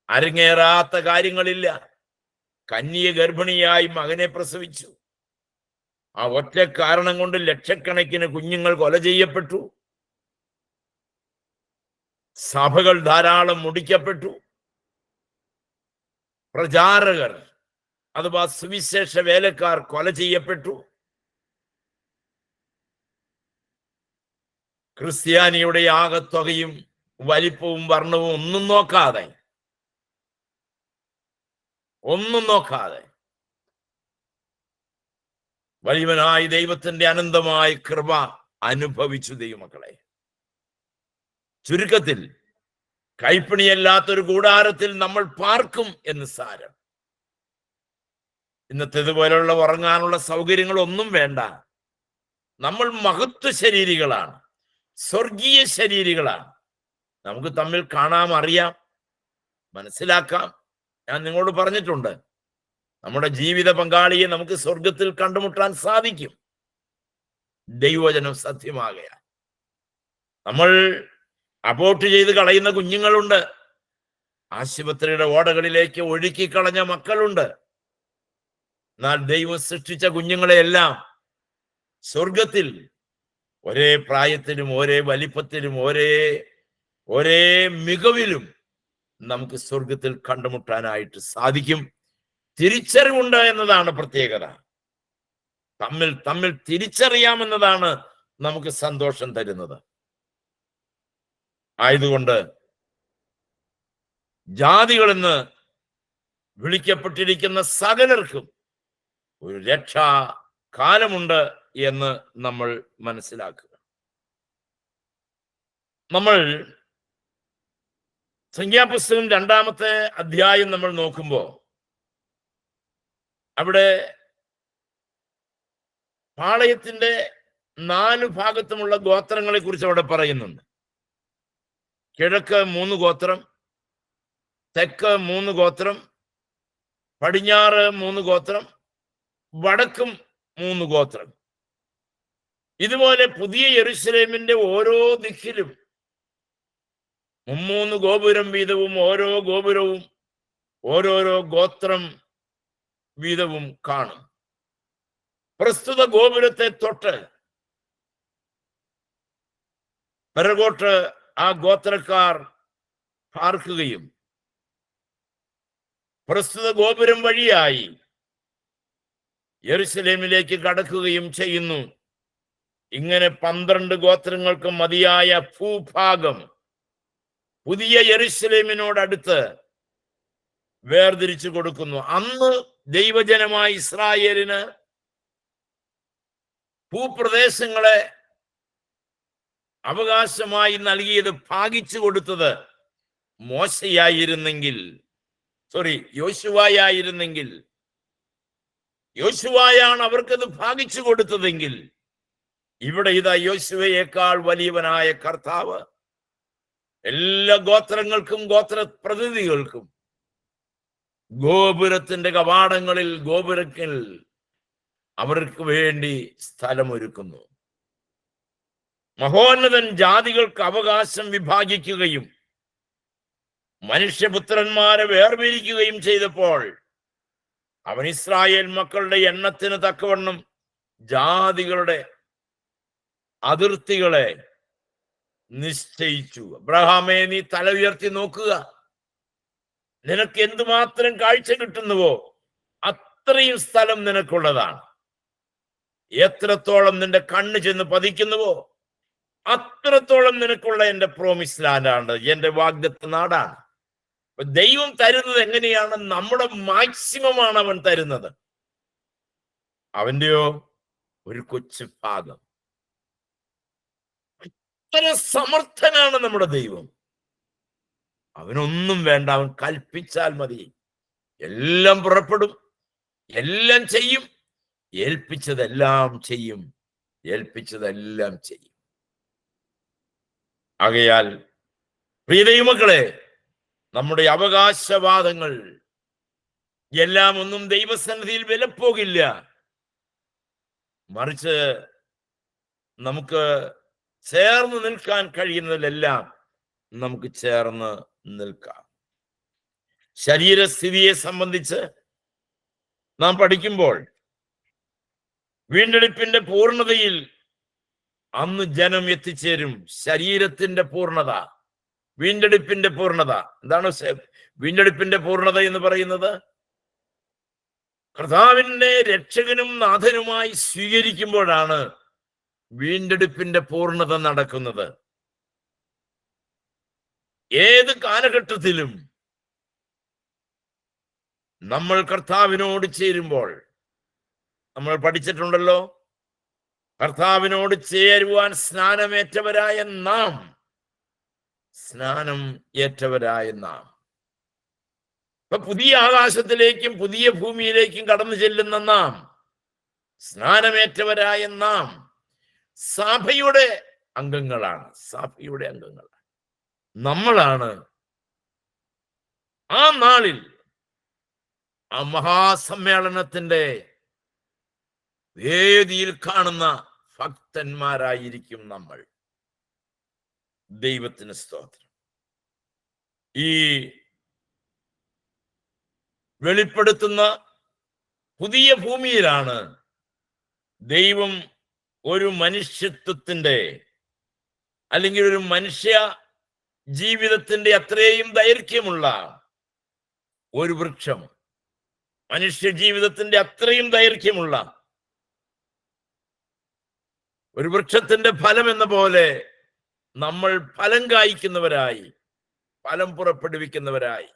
അരങ്ങേറാത്ത കാര്യങ്ങളില്ല. കന്യ ഗർഭിണിയായി മകനെ പ്രസവിച്ചു. ആ ഒറ്റ കാരണം കൊണ്ട് ലക്ഷക്കണക്കിന് കുഞ്ഞുങ്ങൾ കൊല ചെയ്യപ്പെട്ടു. സഭകൾ ധാരാളം മുടിക്കപ്പെട്ടു. പ്രചാരകർ അഥവാ സുവിശേഷ വേലക്കാർ കൊല ചെയ്യപ്പെട്ടു. ക്രിസ്ത്യാനിയുടെ ആകത്തുകയും വലിപ്പവും വർണ്ണവും ഒന്നും നോക്കാതെ വലിയവനായ ദൈവത്തിന്റെ അനന്തമായ കൃപ അനുഭവിച്ചു ദൈവമക്കളെ. ചുരുക്കത്തിൽ, കൈപ്പണിയല്ലാത്തൊരു കൂടാരത്തിൽ നമ്മൾ പാർക്കും എന്ന് സാരം. ഇന്നത്തേതുപോലുള്ള ഉറങ്ങാനുള്ള സൗകര്യങ്ങളൊന്നും വേണ്ട. നമ്മൾ മഹത്വ ശരീരികളാണ്, സ്വർഗീയ ശരീരികളാണ്. നമുക്ക് തമ്മിൽ കാണാം, അറിയാം, മനസ്സിലാക്കാം. ഞാൻ നിങ്ങളോട് പറഞ്ഞിട്ടുണ്ട്, നമ്മുടെ ജീവിത പങ്കാളിയെ നമുക്ക് സ്വർഗത്തിൽ കണ്ടുമുട്ടാൻ സാധിക്കും. ദൈവവചനം സത്യമാകയാൽ നമ്മൾ അബോർട്ട് ചെയ്ത് കളയുന്ന കുഞ്ഞുങ്ങളുണ്ട്. ആശുപത്രിയുടെ ഓടകളിലേക്ക് ഒഴുക്കിക്കളഞ്ഞ മക്കളുണ്ട്. എന്നാൽ ദൈവം സൃഷ്ടിച്ച കുഞ്ഞുങ്ങളെയെല്ലാം സ്വർഗത്തിൽ ഒരേ പ്രായത്തിലും ഒരേ വലിപ്പത്തിലും ഒരേ മികവിലും നമുക്ക് സ്വർഗത്തിൽ കണ്ടുമുട്ടാനായിട്ട് സാധിക്കും. തിരിച്ചറിവുണ്ട് എന്നതാണ് പ്രത്യേകത. തമ്മിൽ തിരിച്ചറിയാമെന്നതാണ് നമുക്ക് സന്തോഷം തരുന്നത്. ആയതുകൊണ്ട് ജാതികളെന്ന് വിളിക്കപ്പെട്ടിരിക്കുന്ന സകലർക്കും ഒരു രക്ഷാ കാലമുണ്ട് എന്ന് നമ്മൾ മനസ്സിലാക്കുക. നമ്മൾ സംഖ്യാപുസ്തകം 2-ാമത്തെ അധ്യായം നമ്മൾ നോക്കുമ്പോൾ അവിടെ പാളയത്തിന്റെ 4 ഭാഗത്തുമുള്ള ഗോത്രങ്ങളെ കുറിച്ച് അവിടെ പറയുന്നുണ്ട്. കിഴക്ക് 3 ഗോത്രം, തെക്ക് 3 ഗോത്രം, പടിഞ്ഞാറ് 3 ഗോത്രം, വടക്കും 3 ഗോത്രം. ഇതുപോലെ പുതിയ യെരൂശലേമിന്റെ ഓരോ ദിക്കിലും 3 ഗോപുരം വീതവും, ഓരോ ഗോപുരവും ഓരോരോ ഗോത്രം വീതവും കാണും. പ്രസ്തുത ഗോപുരത്തെ തൊട്ട് പിറകോട്ട് ആ ഗോത്രക്കാർ പാർക്കുകയും പ്രസ്തുത ഗോപുരം വഴിയായി യെരൂശലേമിലേക്ക് കടക്കുകയും ചെയ്യുന്നു. ഇങ്ങനെ 12 ഗോത്രങ്ങൾക്ക് മതിയായ ഭൂഭാഗം പുതിയ യെരൂശലേമിനോടടുത്ത് വേർതിരിച്ചു കൊടുക്കുന്നു. അന്ന് ദൈവജനമായ ഇസ്രായേലിന് ഭൂപ്രദേശങ്ങളെ അവകാശമായി നൽകിയത്, ഭാഗിച്ചു കൊടുത്തത് യോശുവയാണ് അവർക്കത് ഭാഗിച്ചു കൊടുത്തതെങ്കിൽ, ഇവിടെ ഇതാ യോശുവയേക്കാൾ വലിയവനായ കർത്താവ് എല്ലാ ഗോത്രങ്ങൾക്കും ഗോത്ര പ്രതിനിധികൾക്കും ഗോപുരത്തിന്റെ കവാടങ്ങളിൽ ഗോപുരത്തിൽ അവർക്ക് വേണ്ടി സ്ഥലമൊരുക്കുന്നു. മഹോന്നതൻ ജാതികൾക്ക് അവകാശം വിഭാഗിക്കുകയും മനുഷ്യപുത്രന്മാരെ വേർപിരിക്കുകയും ചെയ്തപ്പോൾ അവൻ ഇസ്രായേൽ മക്കളുടെ എണ്ണത്തിന് തക്കവണ്ണം ജാതികളുടെ അതിർത്തികളെ നിശ്ചയിച്ചു. അബ്രഹാമേ, നീ തല ഉയർത്തി നോക്കുക. നിനക്ക് എന്തുമാത്രം കാഴ്ച കിട്ടുന്നുവോ അത്രയും സ്ഥലം നിനക്കുള്ളതാണ്. എത്രത്തോളം നിന്റെ കണ്ണ് ചെന്ന് പതിക്കുന്നുവോ അത്രത്തോളം നിനക്കുള്ള എന്റെ പ്രോമിസ് ലാൻഡാണ്, എന്റെ വാഗ്ദത്ത നാടാണ്. ദൈവം തരുന്നത് എങ്ങനെയാണ്? നമ്മുടെ മാക്സിമമാണ് അവൻ തരുന്നത്. അവന്റെയോ ഒരു കൊച്ചു ഭാഗം. അത്ര സമർത്ഥനാണ് നമ്മുടെ ദൈവം. അവനൊന്നും വേണ്ട, അവൻ കൽപ്പിച്ചാൽ മതി, എല്ലാം പുറപ്പെടും, എല്ലാം ചെയ്യും. ഏൽപ്പിച്ചതെല്ലാം ചെയ്യും, ഏൽപ്പിച്ചതെല്ലാം ചെയ്യും. ആകയാൽ പ്രിയ ദൈവമക്കളെ, നമ്മുടെ അവകാശവാദങ്ങൾ എല്ലാം ഒന്നും ദൈവസന്നിധിയിൽ വിലപ്പോകില്ല. മറിച്ച് നമുക്ക് ചേർന്ന് നിൽക്കാൻ കഴിയുന്നതിലെല്ലാം നമുക്ക് ചേർന്ന് നിൽക്കാം. ശരീരസ്ഥിതിയെ സംബന്ധിച്ച് നാം പഠിക്കുമ്പോൾ വീണ്ടെടുപ്പിന്റെ പൂർണ്ണതയിൽ അന്ന് ജനം എത്തിച്ചേരും. ശരീരത്തിന്റെ പൂർണ്ണത, വീണ്ടെടുപ്പിന്റെ പൂർണ്ണത. എന്താണ് വീണ്ടെടുപ്പിന്റെ പൂർണ്ണത എന്ന് പറയുന്നത്? കർത്താവിനെ രക്ഷകനും നാഥനുമായി സ്വീകരിക്കുമ്പോഴാണ് വീണ്ടെടുപ്പിന്റെ പൂർണ്ണത നടക്കുന്നത്. ഏത് കാലഘട്ടത്തിലും നമ്മൾ കർത്താവിനോട് ചേരുമ്പോൾ, നമ്മൾ പഠിച്ചിട്ടുണ്ടല്ലോ, കർത്താവിനോട് ചേരുവാൻ സ്നാനം ഏറ്റവരായ നാം ഇപ്പൊ പുതിയ ആകാശത്തിലേക്കും പുതിയ ഭൂമിയിലേക്കും കടന്നു ചെല്ലുന്ന നാം, സ്നാനമേറ്റവരായ നാം സഭയുടെ അംഗങ്ങളാണ്. നമ്മളാണ് ആ നാളിൽ, ആ മഹാസമ്മേളനത്തിന്റെ വേദിയിൽ കാണുന്ന ഭക്തന്മാരായിരിക്കും നമ്മൾ. ദൈവത്തിന് സ്തോത്രം. ഈ വെളിപ്പെടുത്തുന്ന പുതിയ ഭൂമിയിലാണ് ദൈവം ഒരു മനുഷ്യത്വത്തിന്റെ അല്ലെങ്കിൽ ഒരു മനുഷ്യ ജീവിതത്തിന്റെ അത്രയും ദൈർഘ്യമുള്ള ഒരു വൃക്ഷം, മനുഷ്യ ജീവിതത്തിന്റെ അത്രയും ദൈർഘ്യമുള്ള ഒരു വൃക്ഷത്തിന്റെ ഫലം എന്ന പോലെ നമ്മൾ ഫലം കായ്ക്കുന്നവരായി, ഫലം പുറപ്പെടുവിക്കുന്നവരായി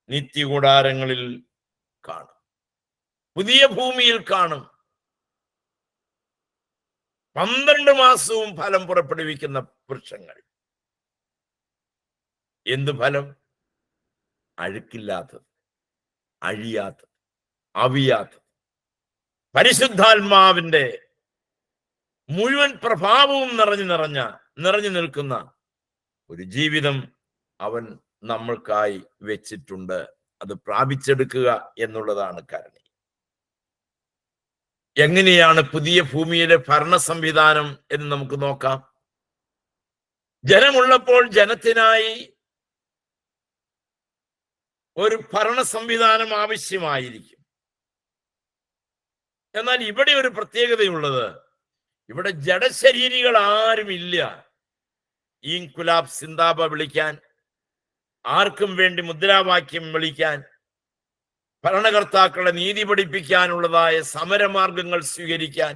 നിത്യകൂടാരങ്ങളിൽ കാണും, പുതിയ ഭൂമിയിൽ കാണും. 12 മാസവും ഫലം പുറപ്പെടുവിക്കുന്ന വൃക്ഷങ്ങൾ. എന്ത് ഫലം? അഴുക്കില്ലാത്തത്, അഴിയാത്തത്, അവിയാത്തത്, പരിശുദ്ധാത്മാവിന്റെ മുഴുവൻ പ്രഭാവവും നിറഞ്ഞു നിൽക്കുന്ന ഒരു ജീവിതം അവൻ നമ്മൾക്കായി വെച്ചിട്ടുണ്ട്. അത് പ്രാപിച്ചെടുക്കുക എന്നുള്ളതാണ് കാരണം. എങ്ങനെയാണ് പുതിയ ഭൂമിയിലെ ഭരണ സംവിധാനം എന്ന് നമുക്ക് നോക്കാം. ജനമുള്ളപ്പോൾ ജനത്തിനായി ഒരു ഭരണ സംവിധാനം ആവശ്യമായിരിക്കും. എന്നാൽ ഇവിടെ ഒരു പ്രത്യേകതയുള്ളത്, ഇവിടെ ജഡശരീരികൾ ആരുമില്ല. ഇൻകുലാബ് സിന്ദാബ വിളിക്കാൻ, ആർക്കും വേണ്ടി മുദ്രാവാക്യം വിളിക്കാൻ, ഭരണകർത്താക്കളെ നീതി പഠിപ്പിക്കാനുള്ളതായ സമരമാർഗങ്ങൾ സ്വീകരിക്കാൻ,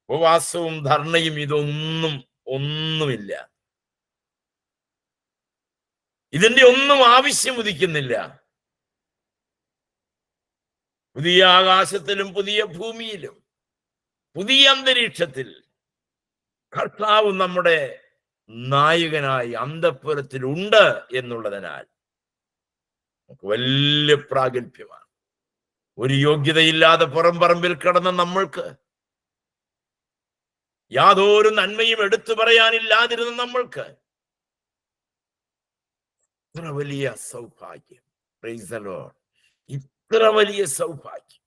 ഉപവാസവും ധർണയും ഒന്നുമില്ല. ഇതിന്റെ ഒന്നും ആവശ്യം ഉദിക്കുന്നില്ല. പുതിയ ആകാശത്തിലും പുതിയ ഭൂമിയിലും പുതിയ അന്തരീക്ഷത്തിൽ കർത്താവ് നമ്മുടെ നായകനായി അന്തഃപുരത്തിൽ ഉണ്ട് എന്നുള്ളതിനാൽ നമുക്ക് വലിയ പ്രാഗൽഭ്യമാണ്. ഒരു യോഗ്യതയില്ലാതെ പുറംപറമ്പിൽ കിടന്ന നമ്മൾക്ക്, യാതൊരു നന്മയും എടുത്തു പറയാനില്ലാതിരുന്ന നമ്മൾക്ക് ഇത്ര വലിയ സൗഭാഗ്യം. Praise the Lord. ഇത്ര വലിയ സൗഭാഗ്യം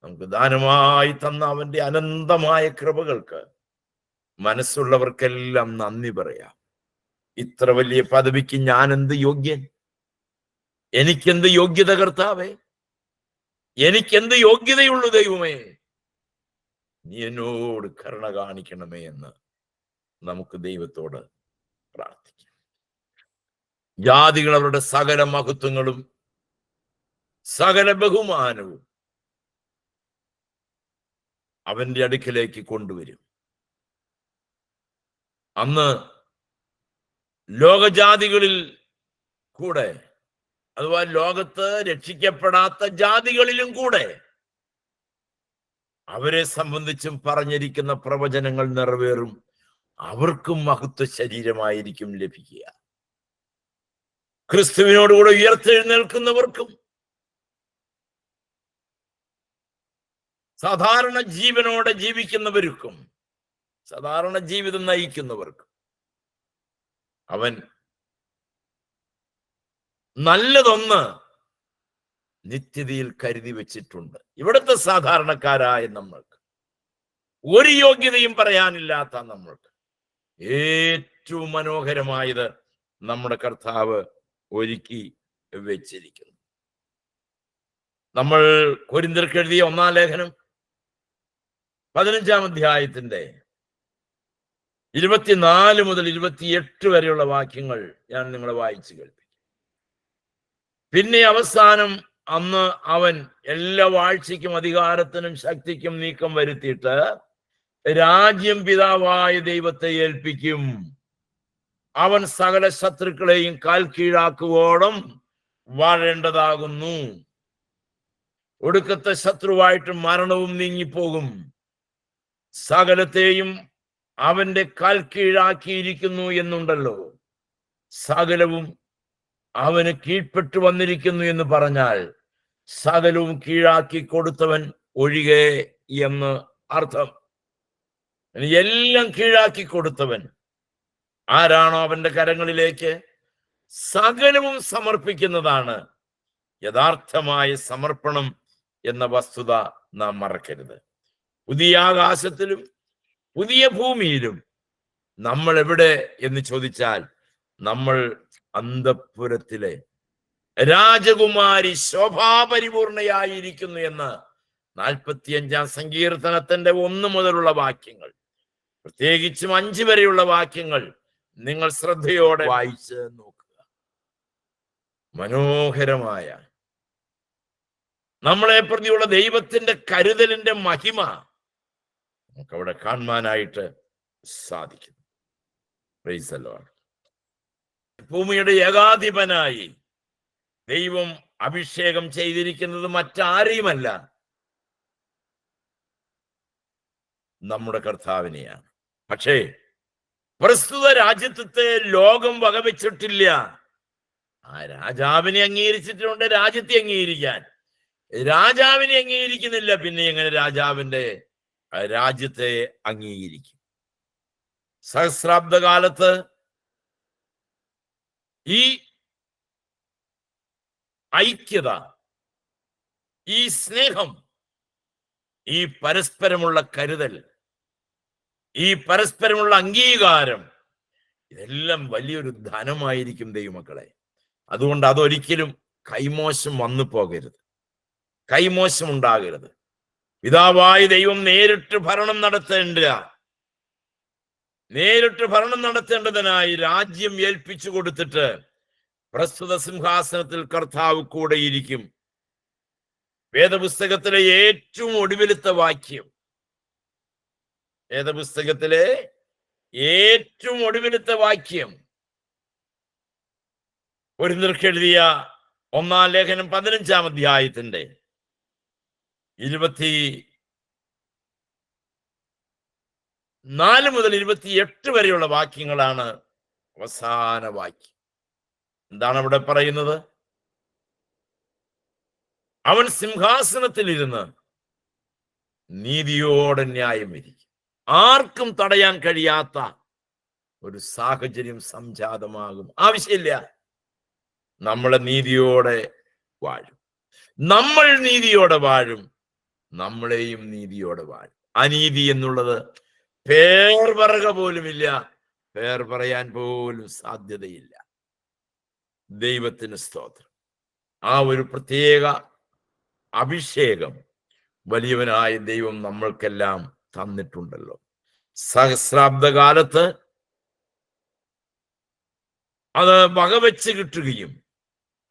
നമുക്ക് ദാനമായി തന്ന അവന്റെ അനന്തമായ കൃപകൾക്ക് മനസ്സുള്ളവർക്കെല്ലാം നന്ദി പറയാം. ഇത്ര വലിയ പദവിക്ക് ഞാൻ എന്ത് യോഗ്യൻ? എനിക്കെന്ത് യോഗ്യത കർത്താവേ? എനിക്കെന്ത് യോഗ്യതയുള്ളൂ ദൈവമേ? നീ എന്നോട് കരുണ കാണിക്കണമേ എന്ന് നമുക്ക് ദൈവത്തോട് പ്രാർത്ഥിക്കാം. ജാതികൾ അവരുടെ സകല മഹത്വങ്ങളും സകല ബഹുമാനവും അവന്റെ അടുക്കിലേക്ക് കൊണ്ടുവരും. അന്ന് ലോകജാതികളിൽ കൂടെ, അഥവാ ലോകത്ത് രക്ഷിക്കപ്പെടാത്ത ജാതികളിലും കൂടെ അവരെ സംബന്ധിച്ചും പറഞ്ഞിരിക്കുന്ന പ്രവചനങ്ങൾ നിറവേറും. അവർക്കും മഹത്വ ശരീരമായിരിക്കും ലഭിക്കുക. ക്രിസ്തുവിനോടുകൂടെ ഉയർത്തെഴുന്നേൽക്കുന്നവർക്കും സാധാരണ ജീവനോടെ ജീവിക്കുന്നവർക്കും സാധാരണ ജീവിതം നയിക്കുന്നവർക്കും അവൻ നല്ലതൊന്ന് നിത്യതയിൽ കരുതി വെച്ചിട്ടുണ്ട്. ഇവിടുത്തെ സാധാരണക്കാരായ നമ്മൾക്ക്, ഒരു യോഗ്യതയും പറയാനില്ലാത്ത നമ്മൾക്ക് ഏറ്റവും മനോഹരമായത് നമ്മുടെ കർത്താവ് ഒരുക്കി വെച്ചിരിക്കുന്നു. നമ്മൾ കൊരിന്ത്യർക്ക് എഴുതിയ 1-ാം ലേഖനം 15-ാം അധ്യായത്തിന്റെ 24 മുതൽ 28 വരെയുള്ള വാക്യങ്ങൾ ഞാൻ നിങ്ങളെ വായിച്ചു കേൾപ്പിക്കും. പിന്നെ അവസാനം അന്ന് അവൻ എല്ലാ വാഴ്ചയ്ക്കും അധികാരത്തിനും ശക്തിക്കും നീക്കം വരുത്തിയിട്ട് രാജ്യം പിതാവായ ദൈവത്തെ ഏൽപ്പിക്കും. അവൻ സകല ശത്രുക്കളെയും കാൽ കീഴാക്കുവോളം വാഴേണ്ടതാകുന്നു. ഒടുക്കത്തെ ശത്രുവായിട്ട് മരണവും നീങ്ങിപ്പോകും. സകലത്തെയും അവന്റെ കാൽ കീഴാക്കിയിരിക്കുന്നു എന്നുണ്ടല്ലോ. സകലവും അവന് കീഴ്പ്പെട്ടു വന്നിരിക്കുന്നു എന്ന് പറഞ്ഞാൽ സകലവും കീഴാക്കി കൊടുത്തവൻ ഒഴികെ എന്ന് അർത്ഥം. എല്ലാം കീഴാക്കി കൊടുത്തവൻ ആരാണോ അവന്റെ കരങ്ങളിലേക്ക് സകലവും സമർപ്പിക്കുന്നതാണ് യഥാർത്ഥമായ സമർപ്പണം എന്ന വസ്തുത നാം മറക്കരുത്. പുതിയ ആകാശത്തിലും പുതിയ ഭൂമിയിലും നമ്മൾ എവിടെ എന്ന് ചോദിച്ചാൽ നമ്മൾ അന്തഃപുരത്തിലെ രാജകുമാരി ശോഭാപരിപൂർണയായിരിക്കുന്നു എന്ന് 45-ാം സങ്കീർത്തനത്തിന്റെ 1 മുതലുള്ള വാക്യങ്ങൾ, പ്രത്യേകിച്ചും 5 വരെയുള്ള വാക്യങ്ങൾ നിങ്ങൾ ശ്രദ്ധയോടെ വായിച്ച് നോക്കുക. മനോഹരമായ നമ്മളെ പ്രതിയുള്ള ദൈവത്തിന്റെ കരുതലിന്റെ മഹിമ നമുക്ക് അവിടെ കാണുവാനായിട്ട് സാധിക്കും. Praise the Lord. ഭൂമിയുടെ ഏകാധിപനായി ദൈവം അഭിഷേകം ചെയ്തിരിക്കുന്നത് മറ്റാരെയുമല്ല, നമ്മുടെ കർത്താവിനെയാണ്. പക്ഷേ പ്രസ്തുത രാജ്യത്വത്തെ ലോകം വകവെച്ചിട്ടില്ല. ആ രാജാവിനെ അംഗീകരിച്ചിട്ടുണ്ട്, രാജ്യത്തെ അംഗീകരിക്കാൻ. രാജാവിനെ അംഗീകരിക്കുന്നില്ല, പിന്നെ എങ്ങനെ രാജാവിന്റെ രാജ്യത്തെ അംഗീകരിക്കും? സഹസ്രാബ്ദ കാലത്ത് ഈ ഐക്യത, ഈ സ്നേഹം, ഈ പരസ്പരമുള്ള കരുതൽ, ഈ പരസ്പരമുള്ള അംഗീകാരം, ഇതെല്ലാം വലിയൊരു ധനമായിരിക്കും ദൈവമക്കളെ. അതുകൊണ്ട് അതൊരിക്കലും കൈമോശം വന്നു പോകരുത്, കൈമോശം ഉണ്ടാകരുത്. പിതാവായ ദൈവം നേരിട്ട് ഭരണം നടത്തേണ്ടതിനായി രാജ്യം ഏൽപ്പിച്ചു കൊടുത്തിട്ട് പ്രസ്തുത സിംഹാസനത്തിൽ കർത്താവ് കൂടെ ഇരിക്കും. വേദപുസ്തകത്തിലെ ഏറ്റവും ഒടുവിലത്തെ വാക്യം, വേദപുസ്തകത്തിലെ ഏറ്റവും ഒടുവിലത്തെ വാക്യം കൊരിന്ത്യർക്ക് എഴുതിയ 1-ാം ലേഖനം 15-ാം അധ്യായത്തിന്റെ 24 മുതൽ 28 വരെയുള്ള വാക്യങ്ങളാണ് അവസാന വാക്യം. എന്താണ് അവിടെ പറയുന്നത്? അവൻ സിംഹാസനത്തിലിരുന്ന് നീതിയോടെ ന്യായം വിധിക്കും. ആർക്കും തടയാൻ കഴിയാത്ത ഒരു സാഹചര്യം സംജാതമാകും. ആവശ്യമില്ല, നമ്മളെ നീതിയോടെ വാഴും. നമ്മൾ നീതിയോടെ വാഴും, നമ്മളെയും നീതിയോടെ വാഴും. അനീതി എന്നുള്ളത് പേർ പറയുക പോലുമില്ല, പേർ പറയാൻ പോലും സാധ്യതയില്ല. ദൈവത്തിന് സ്തോത്രം. ആ ഒരു പ്രത്യേക അഭിഷേകം വലിയവനായ ദൈവം നമ്മൾക്കെല്ലാം തന്നിട്ടുണ്ടല്ലോ. സഹസ്രാബ്ദ കാലത്ത് അത് വകവെച്ച് കിട്ടുകയും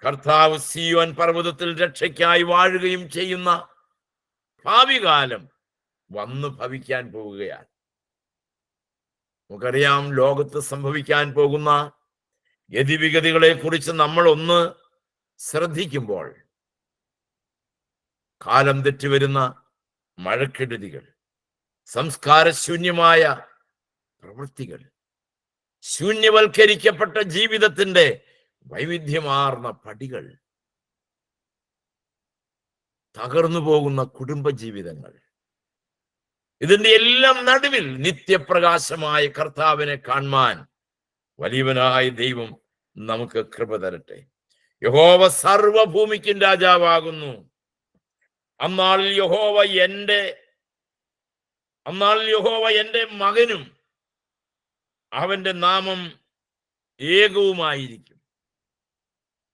കർത്താവ് സിയോൻ പർവ്വതത്തിൽ രക്ഷയ്ക്കായി വാഴുകയും ചെയ്യുന്ന ഭാവി കാലം വന്നു ഭവിക്കാൻ പോവുകയാണ്. നമുക്കറിയാം, ലോകത്ത് സംഭവിക്കാൻ പോകുന്ന ഗതിവിഗതികളെ കുറിച്ച് നമ്മൾ ഒന്ന് ശ്രദ്ധിക്കുമ്പോൾ കാലം തെറ്റിവരുന്ന മഴക്കെടുതികൾ, സംസ്കാരശൂന്യമായ പ്രവൃത്തികൾ, ശൂന്യവൽക്കരിക്കപ്പെട്ട ജീവിതത്തിന്റെ വൈവിധ്യമാർന്ന പടികൾ, തകർന്നു പോകുന്ന കുടുംബജീവിതങ്ങൾ, ഇതിന്റെ എല്ലാം നടുവിൽ നിത്യപ്രകാശമായ കർത്താവിനെ കാണുവാൻ വലിയവനായ ദൈവം നമുക്ക് കൃപ തരട്ടെ. യഹോവ സർവഭൂമിക്കും രാജാവാകുന്നു. അന്നാളിൽ യഹോവ എന്റെ മകനും അവന്റെ നാമം ഏകവുമായിരിക്കും.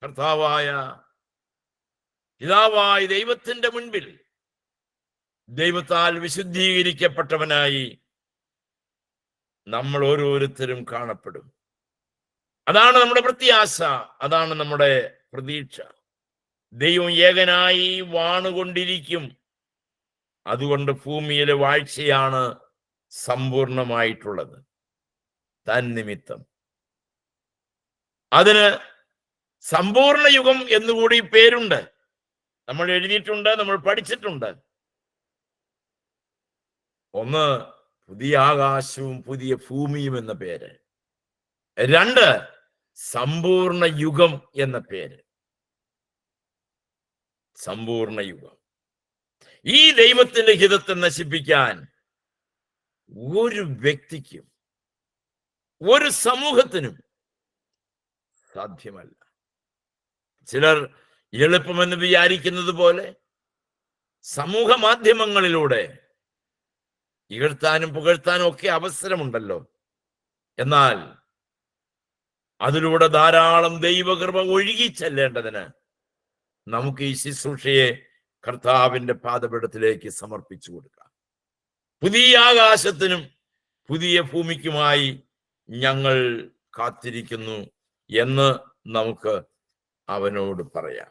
കർത്താവായ പിതാവായ ദൈവത്തിന്റെ മുൻപിൽ ദൈവത്താൽ വിശുദ്ധീകരിക്കപ്പെട്ടവനായി നമ്മൾ ഓരോരുത്തരും കാണപ്പെടും. അതാണ് നമ്മുടെ പ്രത്യാശ, അതാണ് നമ്മുടെ പ്രതീക്ഷ. ദൈവം ഏകനായി വാണുകൊണ്ടിരിക്കും. അതുകൊണ്ട് ഭൂമിയിലെ വാഴ്ചയാണ് സമ്പൂർണമായിട്ടുള്ളത്. തന്നിമിത്തം അതിന് സമ്പൂർണ്ണ യുഗം എന്നുകൂടി പേരുണ്ട്. നമ്മൾ എഴുതിയിട്ടുണ്ട്, നമ്മൾ പഠിച്ചിട്ടുണ്ട്. ഒന്ന്, പുതിയ ആകാശവും പുതിയ ഭൂമിയും എന്ന പേര്. രണ്ട്, സമ്പൂർണ്ണ യുഗം എന്ന പേര്. സമ്പൂർണ്ണ യുഗം. ഈ ദൈവത്തിന്റെ ഹിതത്തെ നശിപ്പിക്കാൻ ഒരു വ്യക്തിക്കും ഒരു സമൂഹത്തിനും സാധ്യമല്ല. ചിലർ എളുപ്പമെന്ന് വിചാരിക്കുന്നത് പോലെ സമൂഹ മാധ്യമങ്ങളിലൂടെ ഇകഴ്ത്താനും പുകഴ്ത്താനും ഒക്കെ അവസരമുണ്ടല്ലോ. എന്നാൽ അതിലൂടെ ധാരാളം ദൈവകൃപ ഒഴുകി ചെല്ലേണ്ടതിന് നമുക്ക് ഈ ശുശ്രൂഷയെ കർത്താവിന്റെ പാദപീഠത്തിലേക്ക് സമർപ്പിച്ചു കൊടുക്കാം. പുതിയ ആകാശത്തിനും പുതിയ ഭൂമിക്കുമായി ഞങ്ങൾ കാത്തിരിക്കുന്നു എന്ന് നമുക്ക് അവനോട് പറയാം,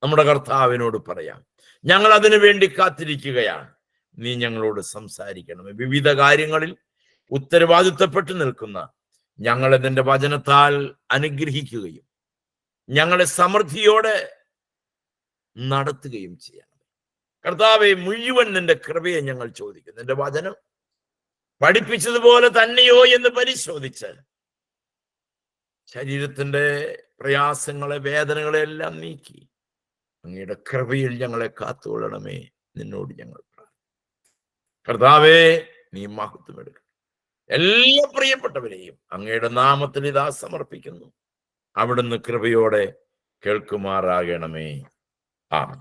നമ്മുടെ കർത്താവിനോട് പറയാം. ഞങ്ങൾ അതിനു വേണ്ടി കാത്തിരിക്കുകയാണ്. നീ ഞങ്ങളോട് സംസാരിക്കണമേ. വിവിധ കാര്യങ്ങളിൽ ഉത്തരവാദിത്തപ്പെട്ടു നിൽക്കുന്ന ഞങ്ങളെ നിന്റെ വചനത്താൽ അനുഗ്രഹിക്കുകയും ഞങ്ങളെ സമൃദ്ധിയോടെ നടത്തുകയും ചെയ്യണം. കർത്താവെ, മുഴുവൻ നിന്റെ കൃപയെ ഞങ്ങൾ ചോദിക്കുന്നു. നിന്റെ വചനം പഠിപ്പിച്ചതുപോലെ തന്നെയോ എന്ന് പരിശോധിച്ച് ശരീരത്തിന്റെ പ്രയാസങ്ങളെ, വേദനകളെ എല്ലാം നീക്കി അങ്ങയുടെ കൃപയിൽ ഞങ്ങളെ കാത്തുകൊള്ളണമേ. നിന്നോട് ഞങ്ങൾ കർത്താവേ, നീ മഹത്വം എടുക്കണം. എല്ലാ പ്രിയപ്പെട്ടവരെയും അങ്ങയുടെ നാമത്തിൽ ഇതാ സമർപ്പിക്കുന്നു. അവിടുന്ന് കൃപയോടെ കേൾക്കുമാറാകണമേ. ആമേൻ.